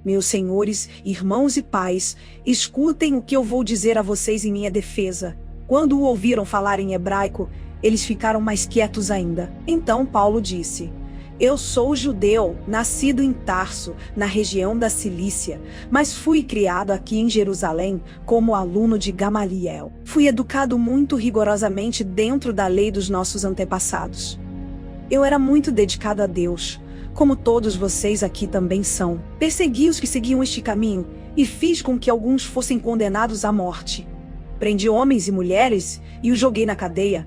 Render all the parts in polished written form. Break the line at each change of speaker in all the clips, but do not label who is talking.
Meus senhores, irmãos e pais, escutem o que eu vou dizer a vocês em minha defesa. Quando o ouviram falar em hebraico, eles ficaram mais quietos ainda. Então Paulo disse: Eu sou judeu, nascido em Tarso, na região da Cilícia, mas fui criado aqui em Jerusalém como aluno de Gamaliel. Fui educado muito rigorosamente dentro da lei dos nossos antepassados. Eu era muito dedicado a Deus, como todos vocês aqui também são. Persegui os que seguiam este caminho e fiz com que alguns fossem condenados à morte. Prendi homens e mulheres e os joguei na cadeia.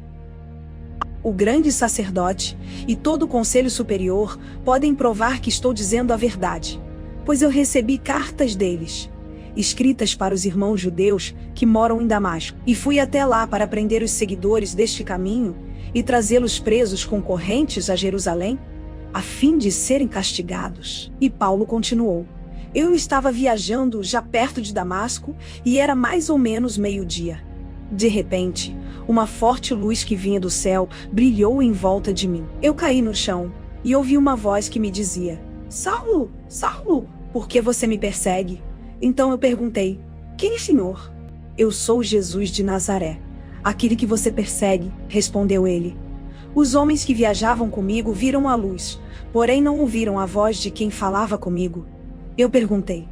O grande sacerdote e todo o conselho superior podem provar que estou dizendo a verdade, pois eu recebi cartas deles, escritas para os irmãos judeus que moram em Damasco, e fui até lá para prender os seguidores deste caminho e trazê-los presos com correntes a Jerusalém, a fim de serem castigados. E Paulo continuou: Eu estava viajando já perto de Damasco e era mais ou menos meio-dia. De repente, uma forte luz que vinha do céu brilhou em volta de mim. Eu caí no chão e ouvi uma voz que me dizia: Saulo, Saulo, por que você me persegue? Então eu perguntei: Quem é, Senhor? Eu sou Jesus de Nazaré, aquele que você persegue, respondeu ele. Os homens que viajavam comigo viram a luz, porém não ouviram a voz de quem falava comigo. Eu perguntei: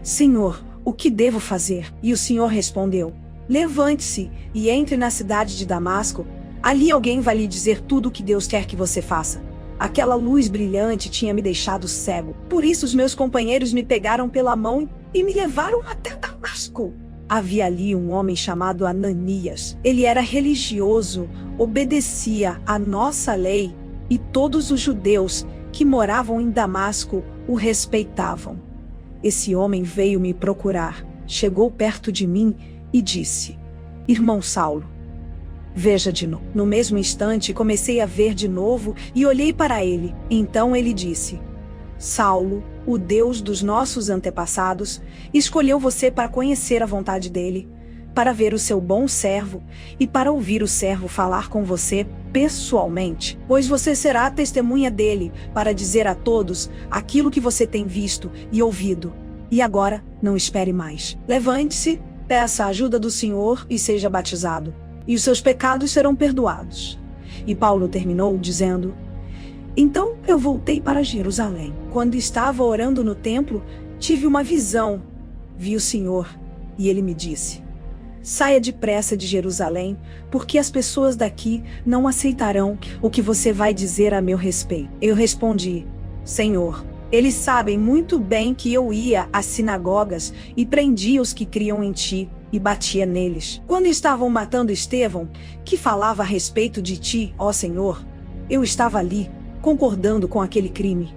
Senhor, o que devo fazer? E o Senhor respondeu: Levante-se e entre na cidade de Damasco. Ali alguém vai lhe dizer tudo o que Deus quer que você faça. Aquela luz brilhante tinha me deixado cego. Por isso os meus companheiros me pegaram pela mão e me levaram até Damasco. Havia ali um homem chamado Ananias. Ele era religioso, obedecia à nossa lei e todos os judeus que moravam em Damasco o respeitavam. Esse homem veio me procurar, chegou perto de mim e disse: Irmão Saulo, veja de novo. No mesmo instante comecei a ver de novo e olhei para ele. Então ele disse: Saulo, o Deus dos nossos antepassados, escolheu você para conhecer a vontade dele, para ver o seu bom servo e para ouvir o servo falar com você pessoalmente. Pois você será a testemunha dele para dizer a todos aquilo que você tem visto e ouvido. E agora, não espere mais. Levante-se, peça a ajuda do Senhor e seja batizado, e os seus pecados serão perdoados. E Paulo terminou dizendo: Então eu voltei para Jerusalém. Quando estava orando no templo, tive uma visão. Vi o Senhor, e ele me disse: Saia depressa de Jerusalém, porque as pessoas daqui não aceitarão o que você vai dizer a meu respeito. Eu respondi: Senhor, eles sabem muito bem que eu ia às sinagogas e prendia os que criam em ti e batia neles. Quando estavam matando Estevão, que falava a respeito de ti, ó Senhor, eu estava ali, concordando com aquele crime.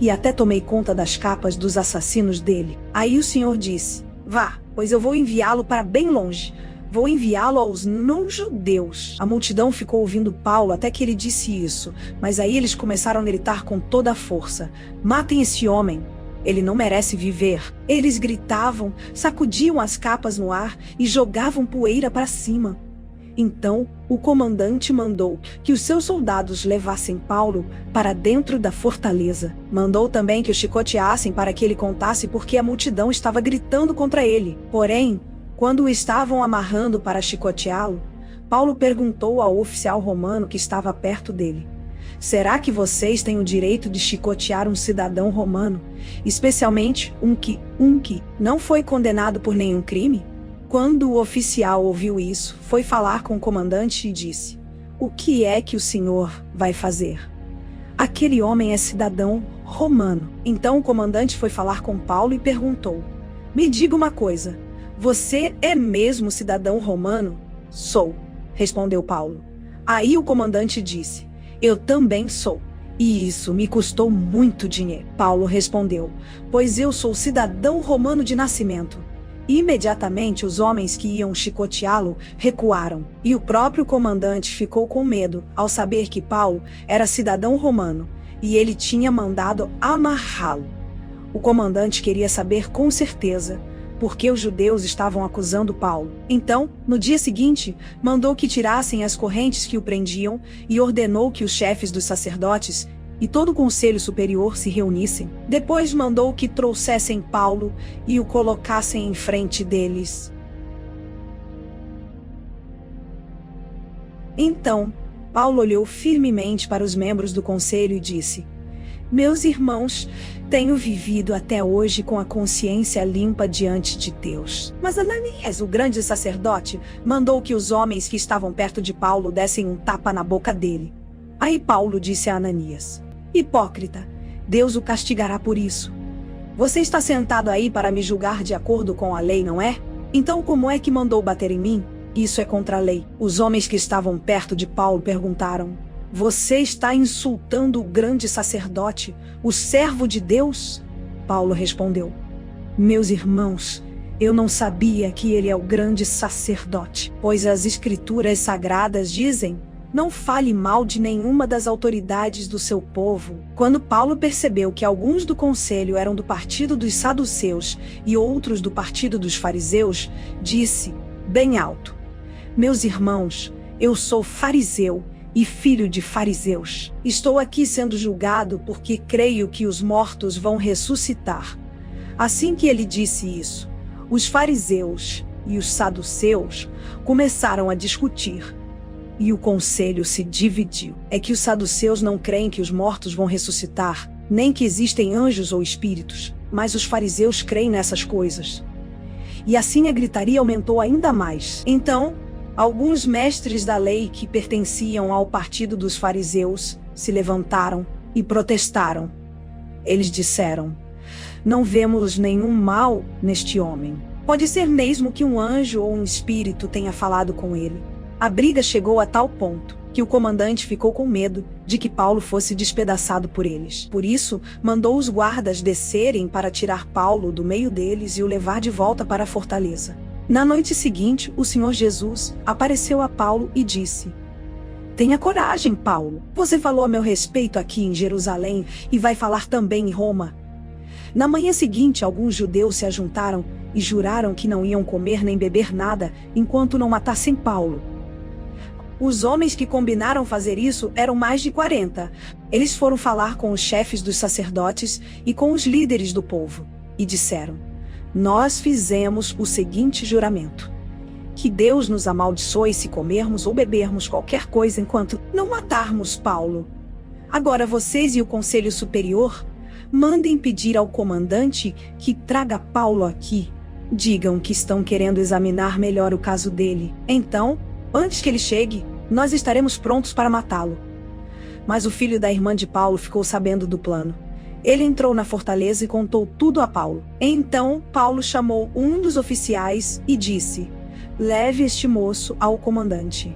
E até tomei conta das capas dos assassinos dele. Aí o Senhor disse: Vá, pois eu vou enviá-lo para bem longe. Vou enviá-lo aos não-judeus. A multidão ficou ouvindo Paulo até que ele disse isso, mas aí eles começaram a gritar com toda a força: Matem esse homem! Ele não merece viver. Eles gritavam, sacudiam as capas no ar e jogavam poeira para cima. Então, o comandante mandou que os seus soldados levassem Paulo para dentro da fortaleza. Mandou também que o chicoteassem para que ele contasse porque a multidão estava gritando contra ele. Porém, quando o estavam amarrando para chicoteá-lo, Paulo perguntou ao oficial romano que estava perto dele: Será que vocês têm o direito de chicotear um cidadão romano, especialmente um que não foi condenado por nenhum crime? Quando o oficial ouviu isso, foi falar com o comandante e disse: O que é que o senhor vai fazer? Aquele homem é cidadão romano. Então o comandante foi falar com Paulo e perguntou: Me diga uma coisa, você é mesmo cidadão romano? Sou, respondeu Paulo. Aí o comandante disse: Eu também sou, e isso me custou muito dinheiro. Paulo respondeu: Pois eu sou cidadão romano de nascimento. Imediatamente os homens que iam chicoteá-lo recuaram, e o próprio comandante ficou com medo ao saber que Paulo era cidadão romano, e ele tinha mandado amarrá-lo. O comandante queria saber com certeza por que os judeus estavam acusando Paulo. Então, no dia seguinte, mandou que tirassem as correntes que o prendiam e ordenou que os chefes dos sacerdotes e todo o conselho superior se reunissem. Depois mandou que trouxessem Paulo e o colocassem em frente deles. Então, Paulo olhou firmemente para os membros do conselho e disse: Meus irmãos, tenho vivido até hoje com a consciência limpa diante de Deus. Mas Ananias, o grande sacerdote, mandou que os homens que estavam perto de Paulo dessem um tapa na boca dele. Aí Paulo disse a Ananias: Hipócrita, Deus o castigará por isso. Você está sentado aí para me julgar de acordo com a lei, não é? Então como é que mandou bater em mim? Isso é contra a lei. Os homens que estavam perto de Paulo perguntaram: Você está insultando o grande sacerdote, o servo de Deus? Paulo respondeu: Meus irmãos, eu não sabia que ele é o grande sacerdote, pois as escrituras sagradas dizem: Não fale mal de nenhuma das autoridades do seu povo. Quando Paulo percebeu que alguns do conselho eram do partido dos saduceus e outros do partido dos fariseus, disse, bem alto: Meus irmãos, eu sou fariseu e filho de fariseus. Estou aqui sendo julgado porque creio que os mortos vão ressuscitar. Assim que ele disse isso, os fariseus e os saduceus começaram a discutir. E o conselho se dividiu. É que os saduceus não creem que os mortos vão ressuscitar, nem que existem anjos ou espíritos, mas os fariseus creem nessas coisas. E assim a gritaria aumentou ainda mais. Então, alguns mestres da lei que pertenciam ao partido dos fariseus se levantaram e protestaram. Eles disseram: Não vemos nenhum mal neste homem. Pode ser mesmo que um anjo ou um espírito tenha falado com ele. A briga chegou a tal ponto que o comandante ficou com medo de que Paulo fosse despedaçado por eles. Por isso, mandou os guardas descerem para tirar Paulo do meio deles e o levar de volta para a fortaleza. Na noite seguinte, o Senhor Jesus apareceu a Paulo e disse: Tenha coragem, Paulo. Você falou a meu respeito aqui em Jerusalém e vai falar também em Roma. Na manhã seguinte, alguns judeus se ajuntaram e juraram que não iam comer nem beber nada enquanto não matassem Paulo. Os homens que combinaram fazer isso eram mais de 40. Eles foram falar com os chefes dos sacerdotes e com os líderes do povo, e disseram: Nós fizemos o seguinte juramento: que Deus nos amaldiçoe se comermos ou bebermos qualquer coisa enquanto não matarmos Paulo. Agora vocês e o Conselho Superior mandem pedir ao comandante que traga Paulo aqui. Digam que estão querendo examinar melhor o caso dele. Então, antes que ele chegue, nós estaremos prontos para matá-lo. Mas o filho da irmã de Paulo ficou sabendo do plano. Ele entrou na fortaleza e contou tudo a Paulo. Então, Paulo chamou um dos oficiais e disse: Leve este moço ao comandante.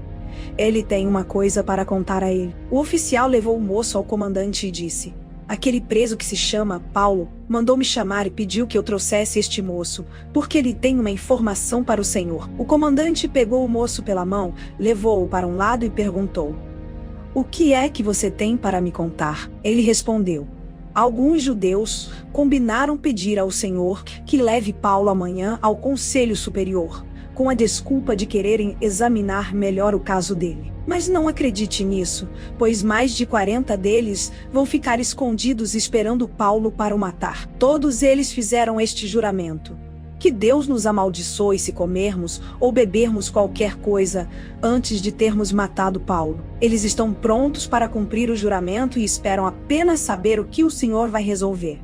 Ele tem uma coisa para contar a ele. O oficial levou o moço ao comandante e disse: Aquele preso que se chama Paulo mandou me chamar e pediu que eu trouxesse este moço, porque ele tem uma informação para o Senhor. O comandante pegou o moço pela mão, levou-o para um lado e perguntou: O que é que você tem para me contar? Ele respondeu: Alguns judeus combinaram pedir ao Senhor que leve Paulo amanhã ao Conselho Superior, com a desculpa de quererem examinar melhor o caso dele. Mas não acredite nisso, pois mais de 40 deles vão ficar escondidos esperando Paulo para o matar. Todos eles fizeram este juramento: que Deus nos amaldiçoe se comermos ou bebermos qualquer coisa antes de termos matado Paulo. Eles estão prontos para cumprir o juramento e esperam apenas saber o que o Senhor vai resolver.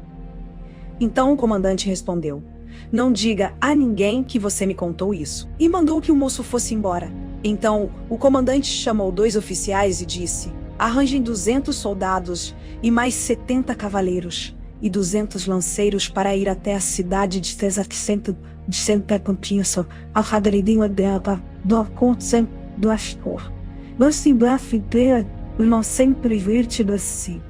Então o comandante respondeu: Não diga a ninguém que você me contou isso. E mandou que o moço fosse embora. Então, o comandante chamou 2 oficiais e disse: Arranjem 200 soldados e mais 70 cavaleiros e 200 lanceiros para ir até a cidade de Tesacento de Santa Campinho, ao radeirinho dela, do Conselho do Astor. Mas se bafeteia, não sempre virte assim.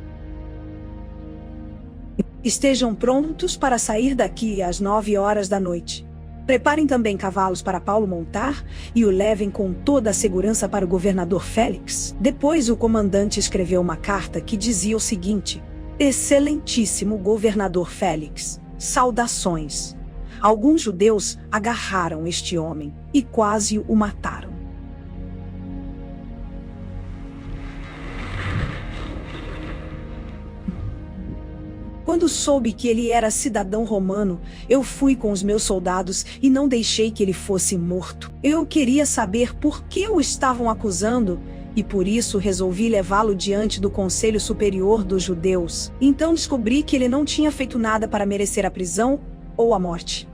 Estejam prontos para sair daqui às 9 horas da noite. Preparem também cavalos para Paulo montar e o levem com toda a segurança para o governador Félix. Depois o comandante escreveu uma carta que dizia o seguinte: Excelentíssimo governador Félix, saudações. Alguns judeus agarraram este homem e quase o mataram. Quando soube que ele era cidadão romano, eu fui com os meus soldados e não deixei que ele fosse morto. Eu queria saber por que o estavam acusando, e por isso resolvi levá-lo diante do Conselho Superior dos Judeus. Então descobri que ele não tinha feito nada para merecer a prisão ou a morte.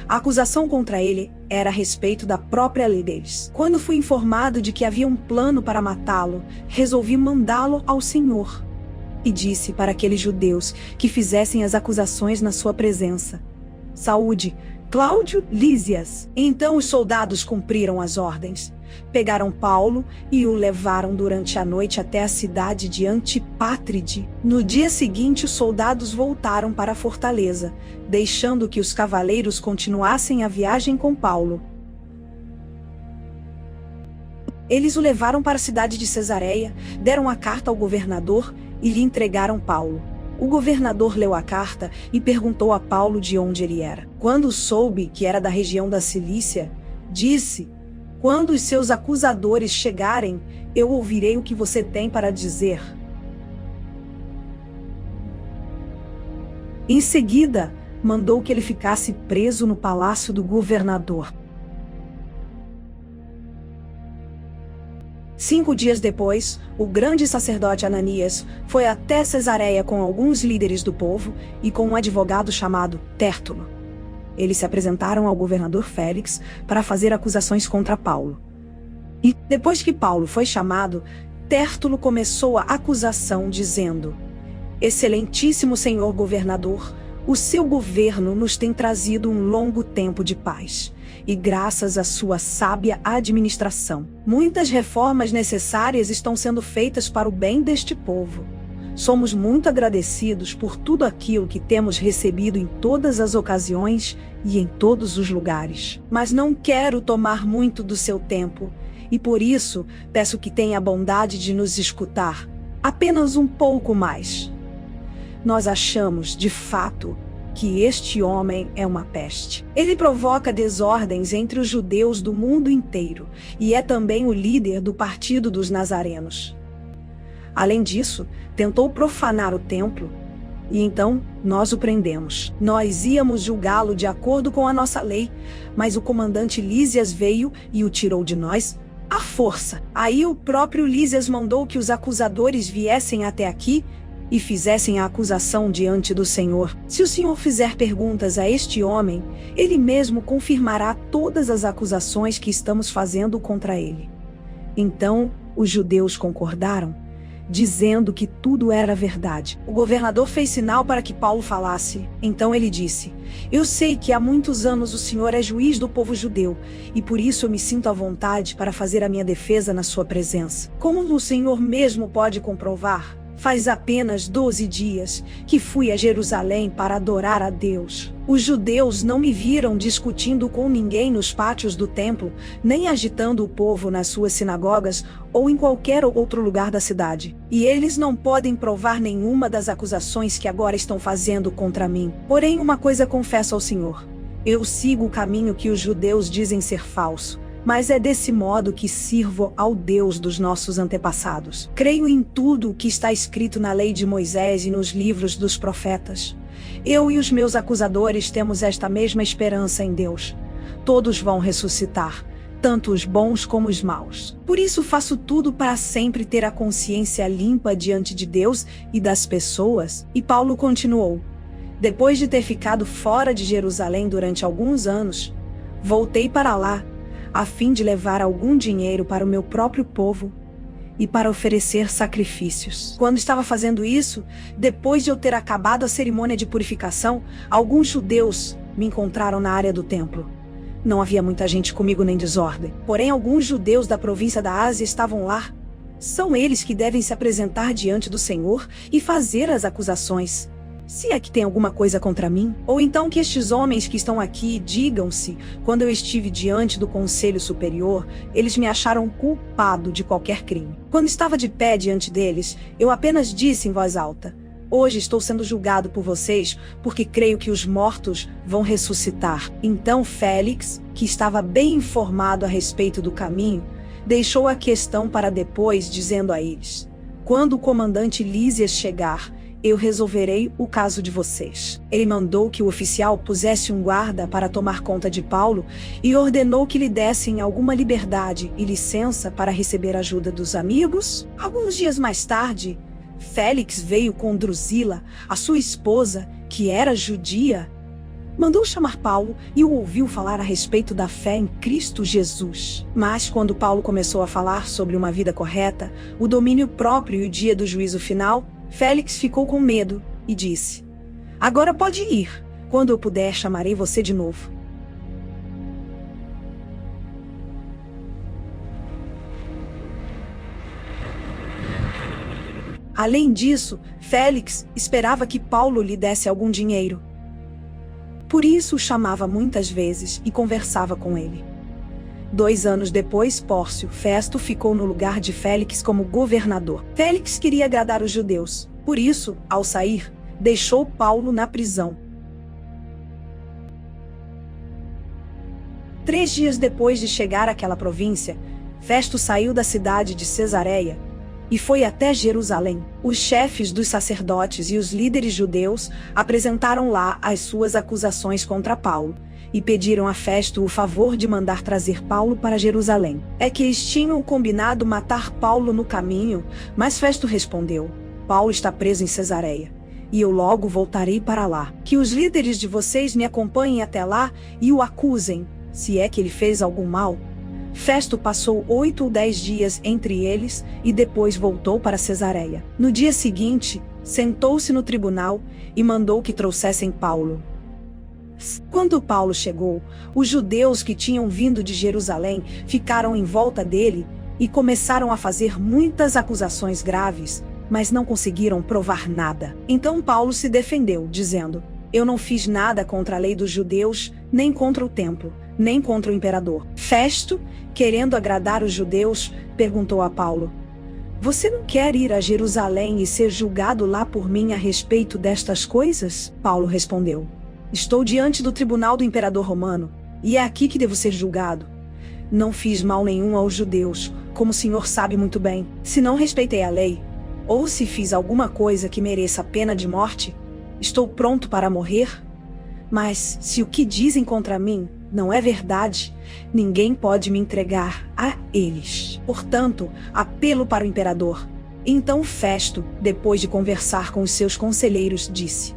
A acusação contra ele era a respeito da própria lei deles. Quando fui informado de que havia um plano para matá-lo, resolvi mandá-lo ao Senhor. E disse para aqueles judeus que fizessem as acusações na sua presença: Saúde, Cláudio Lísias. Então os soldados cumpriram as ordens. Pegaram Paulo e o levaram durante a noite até a cidade de Antipátride. No dia seguinte, os soldados voltaram para a fortaleza, deixando que os cavaleiros continuassem a viagem com Paulo. Eles o levaram para a cidade de Cesareia, deram a carta ao governador e lhe entregaram Paulo. O governador leu a carta e perguntou a Paulo de onde ele era. Quando soube que era da região da Cilícia, disse: Quando os seus acusadores chegarem, eu ouvirei o que você tem para dizer. Em seguida, mandou que ele ficasse preso no palácio do governador. 5 dias depois, o grande sacerdote Ananias foi até Cesareia com alguns líderes do povo e com um advogado chamado Tértulo. Eles se apresentaram ao governador Félix para fazer acusações contra Paulo. E, depois que Paulo foi chamado, Tértulo começou a acusação dizendo: Excelentíssimo senhor governador, o seu governo nos tem trazido um longo tempo de paz. E graças à sua sábia administração, muitas reformas necessárias estão sendo feitas para o bem deste povo. Somos muito agradecidos por tudo aquilo que temos recebido em todas as ocasiões e em todos os lugares. Mas não quero tomar muito do seu tempo, e por isso peço que tenha a bondade de nos escutar apenas um pouco mais. Nós achamos, de fato, que este homem é uma peste. Ele provoca desordens entre os judeus do mundo inteiro e é também o líder do Partido dos Nazarenos. Além disso, tentou profanar o templo e então nós o prendemos. Nós íamos julgá-lo de acordo com a nossa lei, mas o comandante Lísias veio e o tirou de nós à força. Aí o próprio Lísias mandou que os acusadores viessem até aqui e fizessem a acusação diante do Senhor. Se o Senhor fizer perguntas a este homem, ele mesmo confirmará todas as acusações que estamos fazendo contra ele. Então, os judeus concordaram, dizendo que tudo era verdade. O governador fez sinal para que Paulo falasse. Então ele disse: Eu sei que há muitos anos o Senhor é juiz do povo judeu, e por isso eu me sinto à vontade para fazer a minha defesa na sua presença. Como o Senhor mesmo pode comprovar, faz apenas 12 dias que fui a Jerusalém para adorar a Deus. Os judeus não me viram discutindo com ninguém nos pátios do templo, nem agitando o povo nas suas sinagogas ou em qualquer outro lugar da cidade. E eles não podem provar nenhuma das acusações que agora estão fazendo contra mim. Porém, uma coisa confesso ao Senhor: eu sigo o caminho que os judeus dizem ser falso. Mas é desse modo que sirvo ao Deus dos nossos antepassados. Creio em tudo o que está escrito na lei de Moisés e nos livros dos profetas. Eu e os meus acusadores temos esta mesma esperança em Deus. Todos vão ressuscitar, tanto os bons como os maus. Por isso faço tudo para sempre ter a consciência limpa diante de Deus e das pessoas. E Paulo continuou: depois de ter ficado fora de Jerusalém durante alguns anos, voltei para lá, a fim de levar algum dinheiro para o meu próprio povo e para oferecer sacrifícios. Quando estava fazendo isso, depois de eu ter acabado a cerimônia de purificação, alguns judeus me encontraram na área do templo. Não havia muita gente comigo nem desordem, porém alguns judeus da província da Ásia estavam lá. São eles que devem se apresentar diante do Senhor e fazer as acusações. Se é que tem alguma coisa contra mim, ou então que estes homens que estão aqui digam-se: quando eu estive diante do Conselho Superior, eles me acharam culpado de qualquer crime. Quando estava de pé diante deles, eu apenas disse em voz alta: hoje estou sendo julgado por vocês, porque creio que os mortos vão ressuscitar. Então Félix, que estava bem informado a respeito do caminho, deixou a questão para depois, dizendo a eles: quando o comandante Lísias chegar, eu resolverei o caso de vocês. Ele mandou que o oficial pusesse um guarda para tomar conta de Paulo e ordenou que lhe dessem alguma liberdade e licença para receber ajuda dos amigos. Alguns dias mais tarde, Félix veio com Drusila, a sua esposa, que era judia. Mandou chamar Paulo e o ouviu falar a respeito da fé em Cristo Jesus. Mas quando Paulo começou a falar sobre uma vida correta, o domínio próprio e o dia do juízo final, Félix ficou com medo e disse: agora pode ir. Quando eu puder, chamarei você de novo. Além disso, Félix esperava que Paulo lhe desse algum dinheiro. Por isso o chamava muitas vezes e conversava com ele. 2 anos depois, Pórcio Festo ficou no lugar de Félix como governador. Félix queria agradar os judeus. Por isso, ao sair, deixou Paulo na prisão. 3 dias depois de chegar àquela província, Festo saiu da cidade de Cesareia e foi até Jerusalém. Os chefes dos sacerdotes e os líderes judeus apresentaram lá as suas acusações contra Paulo e pediram a Festo o favor de mandar trazer Paulo para Jerusalém. É que eles tinham combinado matar Paulo no caminho, mas Festo respondeu: Paulo está preso em Cesareia, e eu logo voltarei para lá. Que os líderes de vocês me acompanhem até lá e o acusem, se é que ele fez algum mal. Festo passou 8 ou 10 dias entre eles e depois voltou para Cesareia. No dia seguinte, sentou-se no tribunal e mandou que trouxessem Paulo. Quando Paulo chegou, os judeus que tinham vindo de Jerusalém ficaram em volta dele e começaram a fazer muitas acusações graves, mas não conseguiram provar nada. Então Paulo se defendeu, dizendo: eu não fiz nada contra a lei dos judeus, nem contra o templo, nem contra o imperador. Festo, querendo agradar os judeus, perguntou a Paulo: você não quer ir a Jerusalém e ser julgado lá por mim a respeito destas coisas? Paulo respondeu: estou diante do tribunal do imperador romano, e é aqui que devo ser julgado. Não fiz mal nenhum aos judeus, como o senhor sabe muito bem. Se não respeitei a lei, ou se fiz alguma coisa que mereça a pena de morte, estou pronto para morrer. Mas, se o que dizem contra mim não é verdade, ninguém pode me entregar a eles. Portanto, apelo para o imperador. Então Festo, depois de conversar com os seus conselheiros, disse: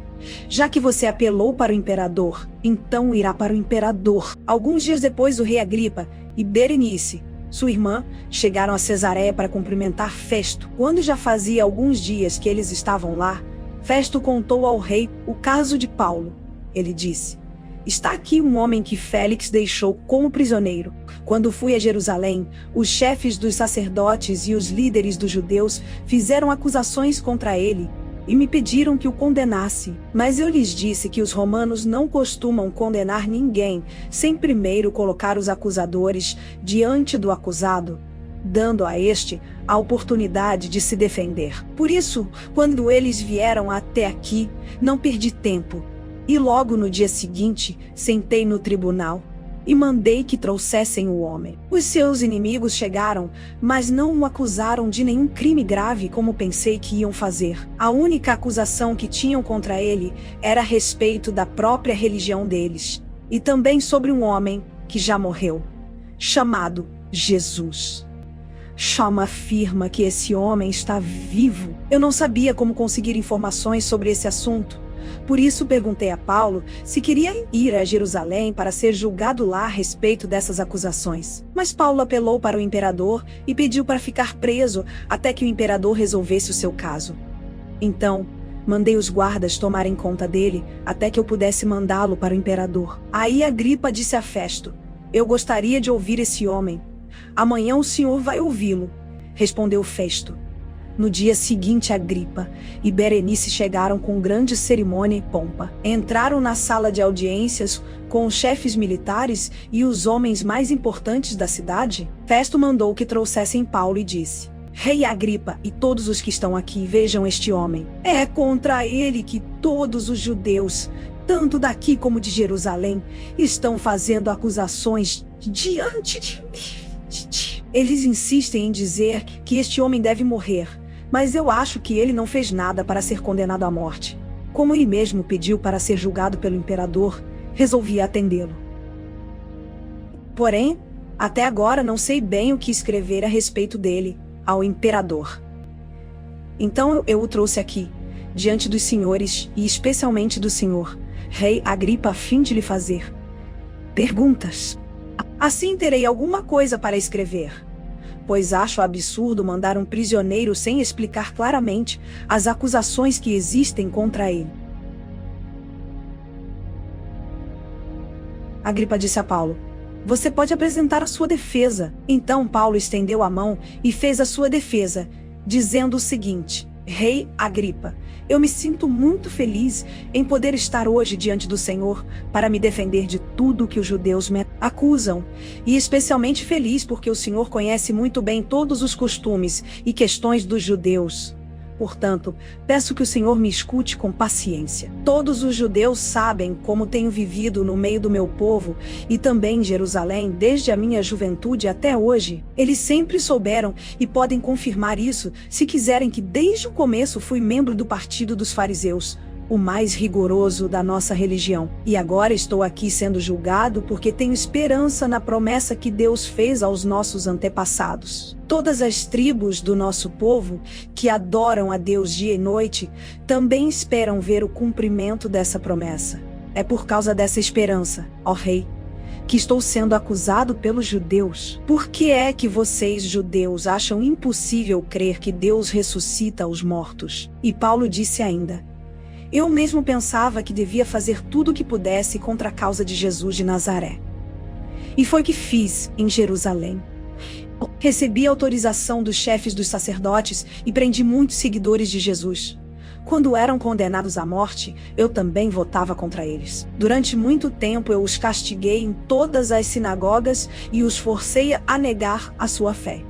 já que você apelou para o imperador, então irá para o imperador. Alguns dias depois, o rei Agripa e Berenice, sua irmã, chegaram a Cesareia para cumprimentar Festo. Quando já fazia alguns dias que eles estavam lá, Festo contou ao rei o caso de Paulo. Ele disse: está aqui um homem que Félix deixou como prisioneiro. Quando fui a Jerusalém, os chefes dos sacerdotes e os líderes dos judeus fizeram acusações contra ele e me pediram que o condenasse. Mas eu lhes disse que os romanos não costumam condenar ninguém sem primeiro colocar os acusadores diante do acusado, dando a este a oportunidade de se defender. Por isso, quando eles vieram até aqui, não perdi tempo, e logo no dia seguinte sentei no tribunal e mandei que trouxessem o homem. Os seus inimigos chegaram, mas não o acusaram de nenhum crime grave como pensei que iam fazer. A única acusação que tinham contra ele era a respeito da própria religião deles, e também sobre um homem que já morreu, chamado Jesus. Chama afirma que esse homem está vivo. Eu não sabia como conseguir informações sobre esse assunto. Por isso perguntei a Paulo se queria ir a Jerusalém para ser julgado lá a respeito dessas acusações. Mas Paulo apelou para o imperador e pediu para ficar preso até que o imperador resolvesse o seu caso. Então, mandei os guardas tomarem conta dele até que eu pudesse mandá-lo para o imperador. Aí Agripa disse a Festo: eu gostaria de ouvir esse homem. Amanhã o senhor vai ouvi-lo, respondeu Festo. No dia seguinte, Agripa e Berenice chegaram com grande cerimônia e pompa. Entraram na sala de audiências com os chefes militares e os homens mais importantes da cidade. Festo mandou que trouxessem Paulo e disse: Rei Agripa e todos os que estão aqui, vejam este homem. É contra ele que todos os judeus, tanto daqui como de Jerusalém, estão fazendo acusações diante de mim. Eles insistem em dizer que este homem deve morrer, mas eu acho que ele não fez nada para ser condenado à morte. Como ele mesmo pediu para ser julgado pelo imperador, resolvi atendê-lo. Porém, até agora não sei bem o que escrever a respeito dele ao imperador. Então eu o trouxe aqui, diante dos senhores e especialmente do senhor, rei Agripa, a fim de lhe fazer perguntas. Assim terei alguma coisa para escrever, pois acho absurdo mandar um prisioneiro sem explicar claramente as acusações que existem contra ele. Agripa disse a Paulo: você pode apresentar a sua defesa. Então Paulo estendeu a mão e fez a sua defesa, dizendo o seguinte: Rei Agripa, eu me sinto muito feliz em poder estar hoje diante do Senhor para me defender de tudo que os judeus me acusam, e especialmente feliz porque o Senhor conhece muito bem todos os costumes e questões dos judeus. Portanto, peço que o Senhor me escute com paciência. Todos os judeus sabem como tenho vivido no meio do meu povo e também em Jerusalém desde a minha juventude até hoje. Eles sempre souberam e podem confirmar isso se quiserem que desde o começo fui membro do partido dos fariseus, o mais rigoroso da nossa religião. E agora estou aqui sendo julgado porque tenho esperança na promessa que Deus fez aos nossos antepassados. Todas as tribos do nosso povo, que adoram a Deus dia e noite, também esperam ver o cumprimento dessa promessa. É por causa dessa esperança, ó rei, que estou sendo acusado pelos judeus. Por que é que vocês, judeus, acham impossível crer que Deus ressuscita os mortos? E Paulo disse ainda: eu mesmo pensava que devia fazer tudo o que pudesse contra a causa de Jesus de Nazaré. E foi o que fiz em Jerusalém. Recebi autorização dos chefes dos sacerdotes e prendi muitos seguidores de Jesus. Quando eram condenados à morte, eu também votava contra eles. Durante muito tempo eu os castiguei em todas as sinagogas e os forcei a negar a sua fé.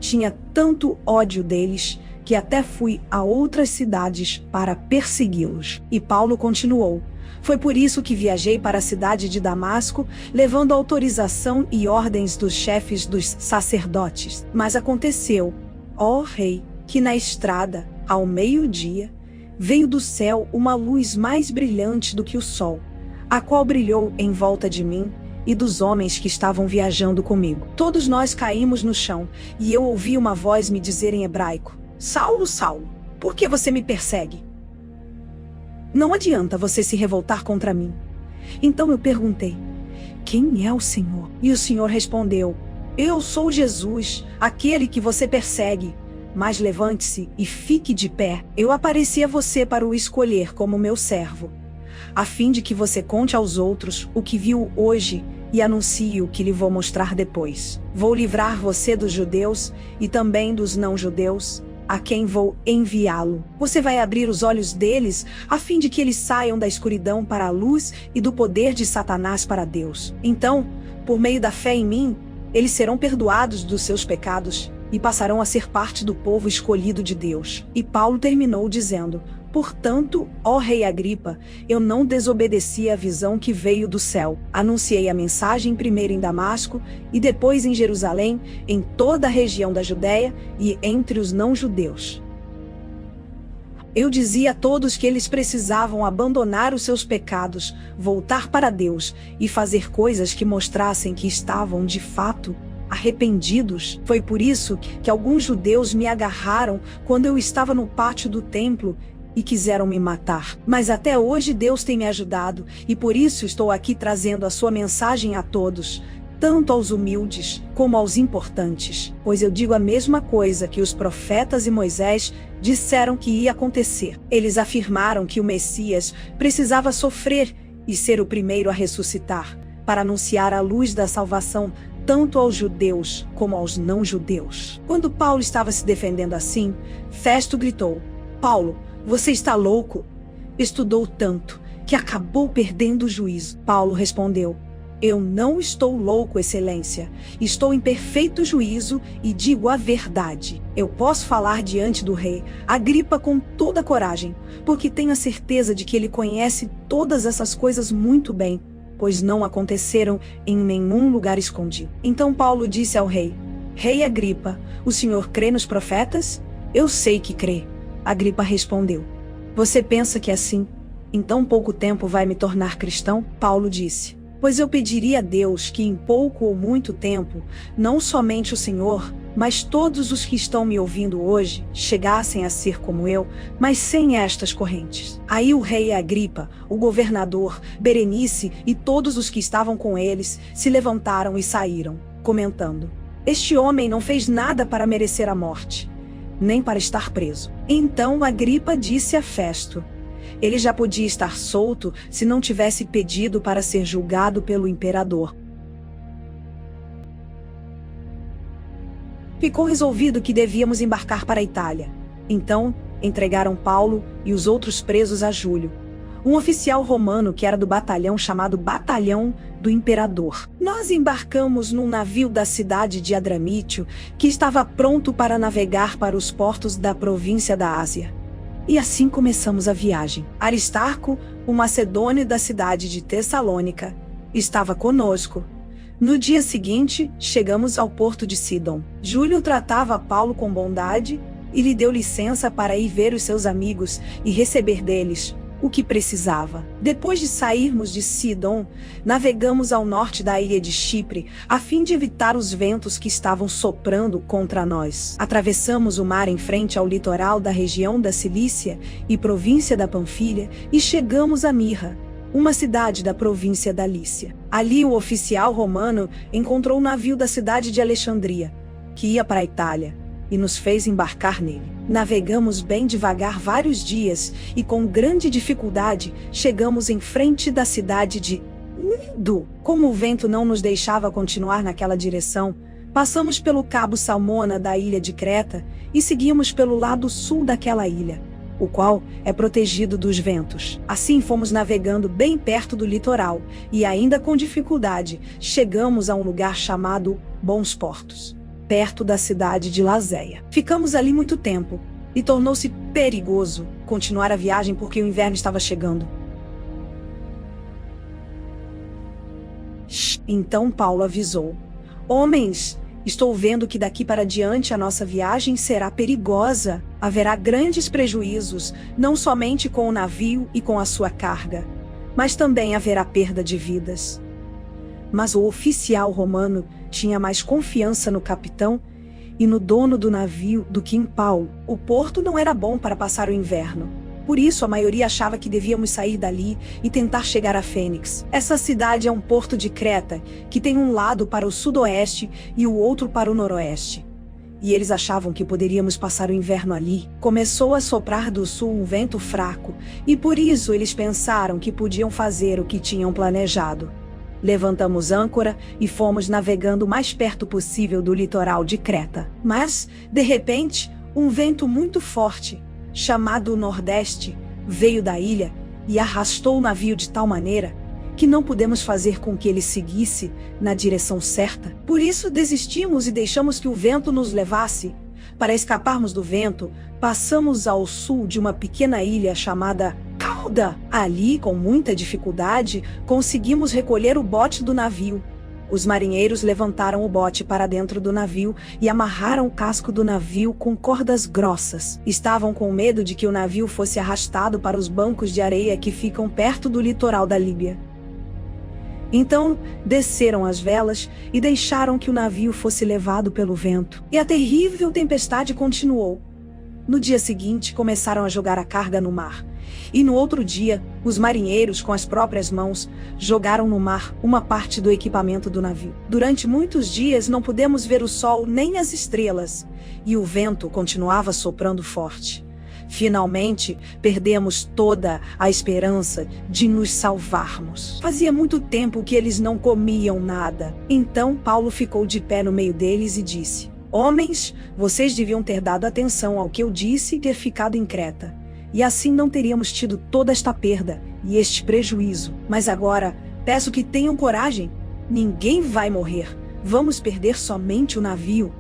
Tinha tanto ódio deles que até fui a outras cidades para persegui-los. E Paulo continuou: foi por isso que viajei para a cidade de Damasco, levando autorização e ordens dos chefes dos sacerdotes. Mas aconteceu, ó rei, que na estrada, ao meio-dia, veio do céu uma luz mais brilhante do que o sol, a qual brilhou em volta de mim e dos homens que estavam viajando comigo. Todos nós caímos no chão, e eu ouvi uma voz me dizer em hebraico: Saulo, Saulo, por que você me persegue? Não adianta você se revoltar contra mim. Então eu perguntei: quem é o Senhor? E o Senhor respondeu: eu sou Jesus, aquele que você persegue. Mas levante-se e fique de pé. Eu apareci a você para o escolher como meu servo, a fim de que você conte aos outros o que viu hoje e anuncie o que lhe vou mostrar depois. Vou livrar você dos judeus e também dos não-judeus, a quem vou enviá-lo. Você vai abrir os olhos deles, a fim de que eles saiam da escuridão para a luz e do poder de Satanás para Deus. Então, por meio da fé em mim, eles serão perdoados dos seus pecados e passarão a ser parte do povo escolhido de Deus. E Paulo terminou dizendo: portanto, ó rei Agripa, eu não desobedeci à visão que veio do céu. Anunciei a mensagem primeiro em Damasco e depois em Jerusalém, em toda a região da Judéia e entre os não-judeus. Eu dizia a todos que eles precisavam abandonar os seus pecados, voltar para Deus e fazer coisas que mostrassem que estavam, de fato, arrependidos. Foi por isso que alguns judeus me agarraram quando eu estava no pátio do templo e quiseram me matar. Mas até hoje Deus tem me ajudado, e por isso estou aqui trazendo a sua mensagem a todos, tanto aos humildes como aos importantes. Pois eu digo a mesma coisa que os profetas e Moisés disseram que ia acontecer. Eles afirmaram que o Messias precisava sofrer e ser o primeiro a ressuscitar, para anunciar a luz da salvação tanto aos judeus como aos não-judeus. Quando Paulo estava se defendendo assim, Festo gritou: Paulo, você está louco? Estudou tanto que acabou perdendo o juízo. Paulo respondeu: eu não estou louco, excelência. Estou em perfeito juízo e digo a verdade. Eu posso falar diante do rei Agripa com toda a coragem, porque tenho a certeza de que ele conhece todas essas coisas muito bem, pois não aconteceram em nenhum lugar escondido. Então Paulo disse ao rei: Rei Agripa, o senhor crê nos profetas? Eu sei que crê, Agripa respondeu. Você pensa que assim, em tão pouco tempo vai me tornar cristão? Paulo disse. Pois eu pediria a Deus que em pouco ou muito tempo, não somente o Senhor, mas todos os que estão me ouvindo hoje, chegassem a ser como eu, mas sem estas correntes. Aí o rei Agripa, o governador, Berenice e todos os que estavam com eles, se levantaram e saíram, comentando: Este homem não fez nada para merecer a morte, nem para estar preso. Então Agripa disse a Festo: Ele já podia estar solto se não tivesse pedido para ser julgado pelo imperador. Ficou resolvido que devíamos embarcar para a Itália. Então, entregaram Paulo e os outros presos a Júlio, um oficial romano que era do batalhão chamado Batalhão do Imperador. Nós embarcamos num navio da cidade de Adramítio, que estava pronto para navegar para os portos da província da Ásia. E assim começamos a viagem. Aristarco, o macedônio da cidade de Tessalônica, estava conosco. No dia seguinte, chegamos ao porto de Sidon. Júlio tratava Paulo com bondade e lhe deu licença para ir ver os seus amigos e receber deles o que precisava. Depois de sairmos de Sidon, navegamos ao norte da ilha de Chipre, a fim de evitar os ventos que estavam soprando contra nós. Atravessamos o mar em frente ao litoral da região da Cilícia e província da Panfilha e chegamos a Mirra, uma cidade da província da Lícia. Ali o oficial romano encontrou um navio da cidade de Alexandria, que ia para a Itália, e nos fez embarcar nele. Navegamos bem devagar vários dias e com grande dificuldade chegamos em frente da cidade de Nido. Como o vento não nos deixava continuar naquela direção, passamos pelo Cabo Salmona da ilha de Creta e seguimos pelo lado sul daquela ilha, o qual é protegido dos ventos. Assim fomos navegando bem perto do litoral e ainda com dificuldade chegamos a um lugar chamado Bons Portos, perto da cidade de Lazéia. Ficamos ali muito tempo e tornou-se perigoso continuar a viagem porque o inverno estava chegando. Então Paulo avisou: Homens, estou vendo que daqui para diante a nossa viagem será perigosa. Haverá grandes prejuízos, não somente com o navio e com a sua carga, mas também haverá perda de vidas. Mas o oficial romano tinha mais confiança no capitão e no dono do navio do que em Paulo. O porto não era bom para passar o inverno. Por isso a maioria achava que devíamos sair dali e tentar chegar a Fênix. Essa cidade é um porto de Creta, que tem um lado para o sudoeste e o outro para o noroeste. E eles achavam que poderíamos passar o inverno ali. Começou a soprar do sul um vento fraco, e por isso eles pensaram que podiam fazer o que tinham planejado. Levantamos âncora e fomos navegando o mais perto possível do litoral de Creta. Mas, de repente, um vento muito forte, chamado Nordeste, veio da ilha e arrastou o navio de tal maneira que não pudemos fazer com que ele seguisse na direção certa. Por isso desistimos e deixamos que o vento nos levasse. Para escaparmos do vento, passamos ao sul de uma pequena ilha chamada Cauda. Ali, com muita dificuldade, conseguimos recolher o bote do navio. Os marinheiros levantaram o bote para dentro do navio e amarraram o casco do navio com cordas grossas. Estavam com medo de que o navio fosse arrastado para os bancos de areia que ficam perto do litoral da Líbia. Então, desceram as velas e deixaram que o navio fosse levado pelo vento. E a terrível tempestade continuou. No dia seguinte, começaram a jogar a carga no mar. E no outro dia, os marinheiros, com as próprias mãos, jogaram no mar uma parte do equipamento do navio. Durante muitos dias não pudemos ver o sol nem as estrelas, e o vento continuava soprando forte. Finalmente, perdemos toda a esperança de nos salvarmos. Fazia muito tempo que eles não comiam nada. Então Paulo ficou de pé no meio deles e disse: Homens, vocês deviam ter dado atenção ao que eu disse e ter ficado em Creta. E assim não teríamos tido toda esta perda e este prejuízo. Mas agora, peço que tenham coragem. Ninguém vai morrer. Vamos perder somente o navio.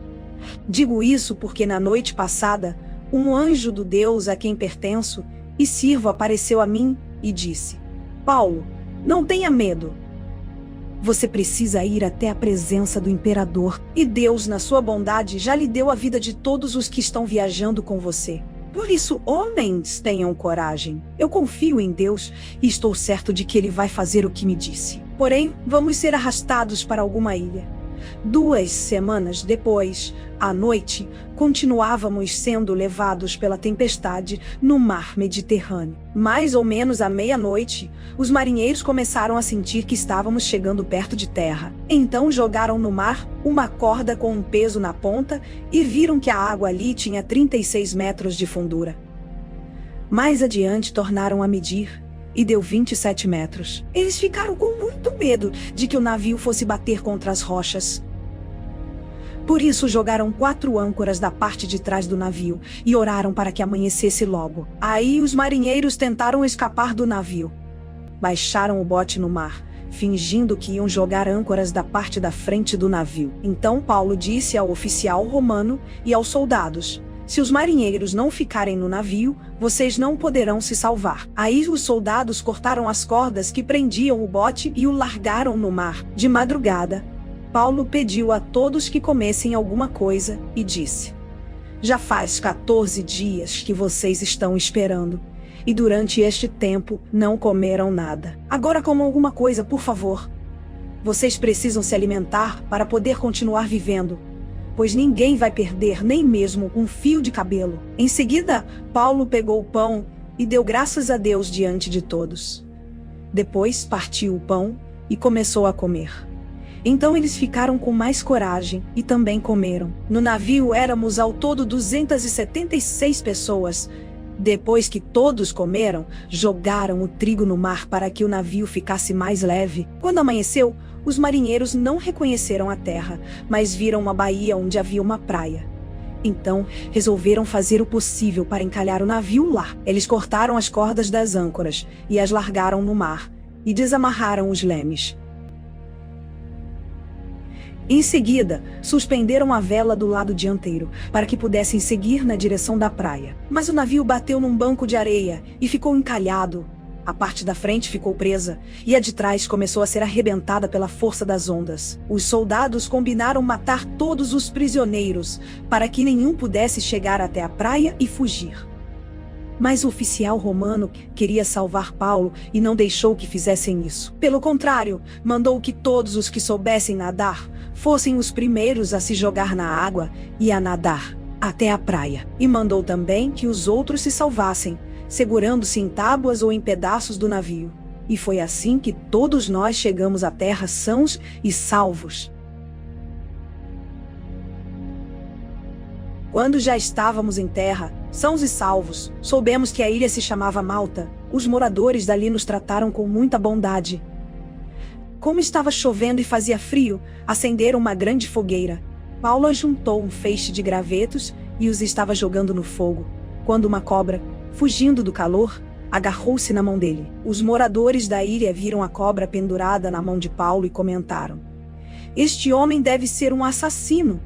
Digo isso porque na noite passada, um anjo do Deus a quem pertenço e sirvo apareceu a mim e disse: Paulo, não tenha medo. Você precisa ir até a presença do imperador, e Deus, na sua bondade, já lhe deu a vida de todos os que estão viajando com você. Por isso, homens, tenham coragem. Eu confio em Deus e estou certo de que Ele vai fazer o que me disse. Porém, vamos ser arrastados para alguma ilha. 2 semanas depois, à noite, continuávamos sendo levados pela tempestade no mar Mediterrâneo. Mais ou menos à meia-noite, os marinheiros começaram a sentir que estávamos chegando perto de terra. Então jogaram no mar uma corda com um peso na ponta e viram que a água ali tinha 36 metros de fundura. Mais adiante tornaram a medir e deu 27 metros. Eles ficaram com muito medo de que o navio fosse bater contra as rochas. Por isso jogaram 4 âncoras da parte de trás do navio e oraram para que amanhecesse logo. Aí os marinheiros tentaram escapar do navio. Baixaram o bote no mar, fingindo que iam jogar âncoras da parte da frente do navio. Então Paulo disse ao oficial romano e aos soldados: se os marinheiros não ficarem no navio, vocês não poderão se salvar. Aí os soldados cortaram as cordas que prendiam o bote e o largaram no mar. De madrugada, Paulo pediu a todos que comessem alguma coisa e disse: já faz 14 dias que vocês estão esperando, e durante este tempo não comeram nada. Agora comam alguma coisa, por favor. Vocês precisam se alimentar para poder continuar vivendo, pois ninguém vai perder nem mesmo um fio de cabelo. Em seguida, Paulo pegou o pão e deu graças a Deus diante de todos. Depois partiu o pão e começou a comer. Então eles ficaram com mais coragem e também comeram. No navio éramos ao todo 276 pessoas. Depois que todos comeram, jogaram o trigo no mar para que o navio ficasse mais leve. Quando amanheceu, os marinheiros não reconheceram a terra, mas viram uma baía onde havia uma praia. Então, resolveram fazer o possível para encalhar o navio lá. Eles cortaram as cordas das âncoras e as largaram no mar, e desamarraram os lemes. Em seguida, suspenderam a vela do lado dianteiro, para que pudessem seguir na direção da praia. Mas o navio bateu num banco de areia e ficou encalhado. A parte da frente ficou presa, e a de trás começou a ser arrebentada pela força das ondas. Os soldados combinaram matar todos os prisioneiros, para que nenhum pudesse chegar até a praia e fugir. Mas o oficial romano queria salvar Paulo e não deixou que fizessem isso. Pelo contrário, mandou que todos os que soubessem nadar fossem os primeiros a se jogar na água e a nadar até a praia. E mandou também que os outros se salvassem, segurando-se em tábuas ou em pedaços do navio. E foi assim que todos nós chegamos à terra sãos e salvos. Quando já estávamos em terra, sãos e salvos, soubemos que a ilha se chamava Malta. Os moradores dali nos trataram com muita bondade. Como estava chovendo e fazia frio, acenderam uma grande fogueira. Paulo ajuntou um feixe de gravetos e os estava jogando no fogo, quando uma cobra, fugindo do calor, agarrou-se na mão dele. Os moradores da ilha viram a cobra pendurada na mão de Paulo e comentaram: este homem deve ser um assassino,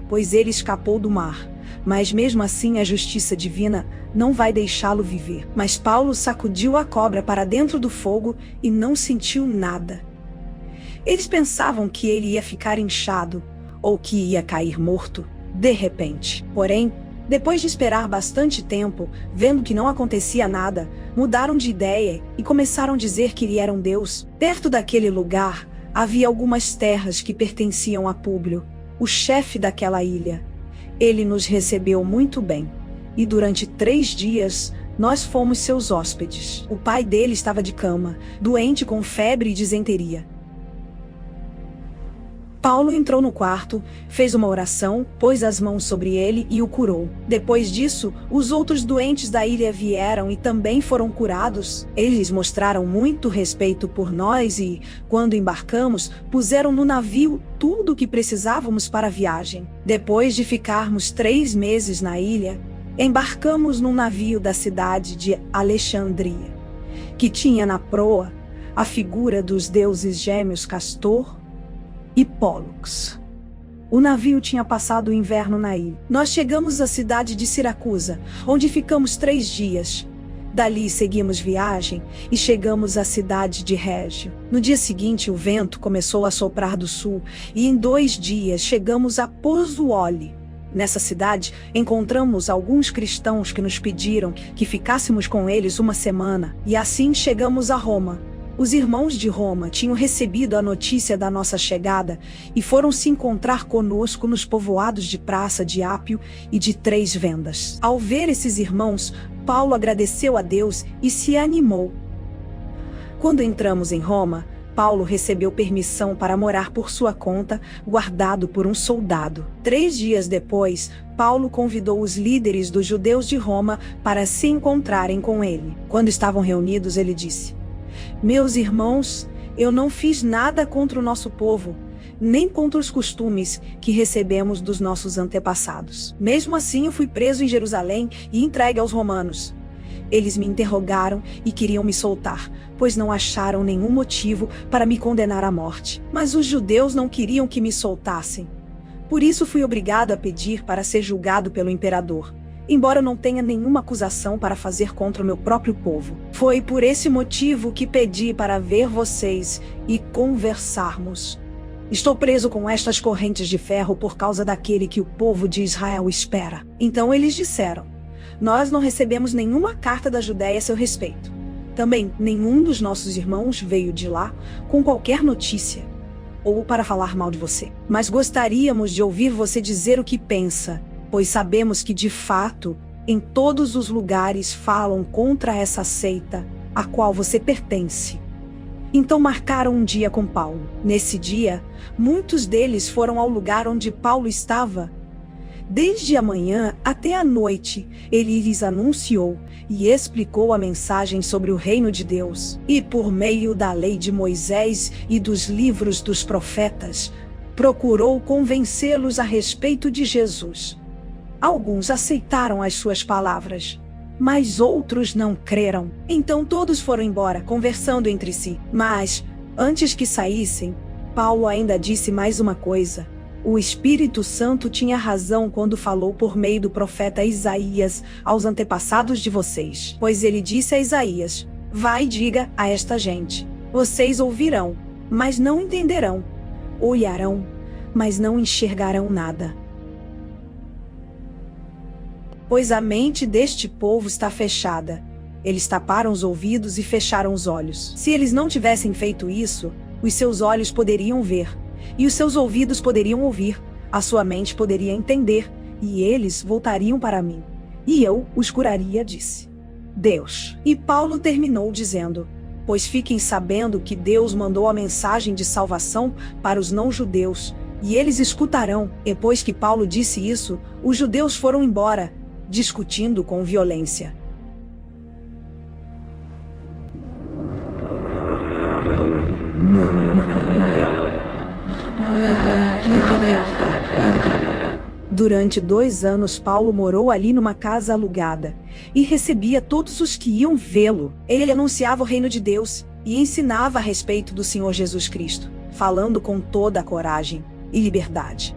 pois ele escapou do mar. Mas mesmo assim a justiça divina não vai deixá-lo viver. Mas Paulo sacudiu a cobra para dentro do fogo e não sentiu nada. Eles pensavam que ele ia ficar inchado ou que ia cair morto de repente. Porém, depois de esperar bastante tempo, vendo que não acontecia nada, mudaram de ideia e começaram a dizer que ele era um deus. Perto daquele lugar, havia algumas terras que pertenciam a Públio, o chefe daquela ilha. Ele nos recebeu muito bem, e durante 3 dias, nós fomos seus hóspedes. O pai dele estava de cama, doente com febre e disenteria. Paulo entrou no quarto, fez uma oração, pôs as mãos sobre ele e o curou. Depois disso, os outros doentes da ilha vieram e também foram curados. Eles mostraram muito respeito por nós e, quando embarcamos, puseram no navio tudo o que precisávamos para a viagem. Depois de ficarmos 3 meses na ilha, embarcamos num navio da cidade de Alexandria, que tinha na proa a figura dos deuses gêmeos Castor e Pólux. O navio tinha passado o inverno na ilha. Nós chegamos à cidade de Siracusa, onde ficamos 3 dias. Dali seguimos viagem e chegamos à cidade de Régio. No dia seguinte o vento começou a soprar do sul e em 2 dias chegamos a Pozzuoli. Nessa cidade encontramos alguns cristãos que nos pediram que ficássemos com eles uma semana e assim chegamos a Roma. Os irmãos de Roma tinham recebido a notícia da nossa chegada e foram se encontrar conosco nos povoados de Praça de Ápio e de Três Vendas. Ao ver esses irmãos, Paulo agradeceu a Deus e se animou. Quando entramos em Roma, Paulo recebeu permissão para morar por sua conta, guardado por um soldado. 3 dias depois, Paulo convidou os líderes dos judeus de Roma para se encontrarem com ele. Quando estavam reunidos, ele disse: "Meus irmãos, eu não fiz nada contra o nosso povo, nem contra os costumes que recebemos dos nossos antepassados. Mesmo assim, eu fui preso em Jerusalém e entregue aos romanos. Eles me interrogaram e queriam me soltar, pois não acharam nenhum motivo para me condenar à morte. Mas os judeus não queriam que me soltassem. Por isso fui obrigado a pedir para ser julgado pelo imperador, embora eu não tenha nenhuma acusação para fazer contra o meu próprio povo. Foi por esse motivo que pedi para ver vocês e conversarmos. Estou preso com estas correntes de ferro por causa daquele que o povo de Israel espera." Então eles disseram: "Nós não recebemos nenhuma carta da Judéia a seu respeito. Também nenhum dos nossos irmãos veio de lá com qualquer notícia ou para falar mal de você. Mas gostaríamos de ouvir você dizer o que pensa, pois sabemos que, de fato, em todos os lugares falam contra essa seita a qual você pertence." Então marcaram um dia com Paulo. Nesse dia, muitos deles foram ao lugar onde Paulo estava. Desde a manhã até a noite, ele lhes anunciou e explicou a mensagem sobre o reino de Deus. E por meio da lei de Moisés e dos livros dos profetas, procurou convencê-los a respeito de Jesus. Alguns aceitaram as suas palavras, mas outros não creram. Então todos foram embora, conversando entre si. Mas, antes que saíssem, Paulo ainda disse mais uma coisa. O Espírito Santo tinha razão quando falou por meio do profeta Isaías aos antepassados de vocês. Pois ele disse a Isaías: "Vai e diga a esta gente: vocês ouvirão, mas não entenderão. Olharão, mas não enxergarão nada. Pois a mente deste povo está fechada. Eles taparam os ouvidos e fecharam os olhos. Se eles não tivessem feito isso, os seus olhos poderiam ver, e os seus ouvidos poderiam ouvir, a sua mente poderia entender, e eles voltariam para mim, e eu os curaria", disse Deus. E Paulo terminou dizendo: "Pois fiquem sabendo que Deus mandou a mensagem de salvação para os não-judeus, e eles escutarão." Depois que Paulo disse isso, os judeus foram embora, discutindo com violência. Durante 2 anos Paulo morou ali numa casa alugada, e recebia todos os que iam vê-lo. Ele anunciava o reino de Deus, e ensinava a respeito do Senhor Jesus Cristo, falando com toda a coragem e liberdade.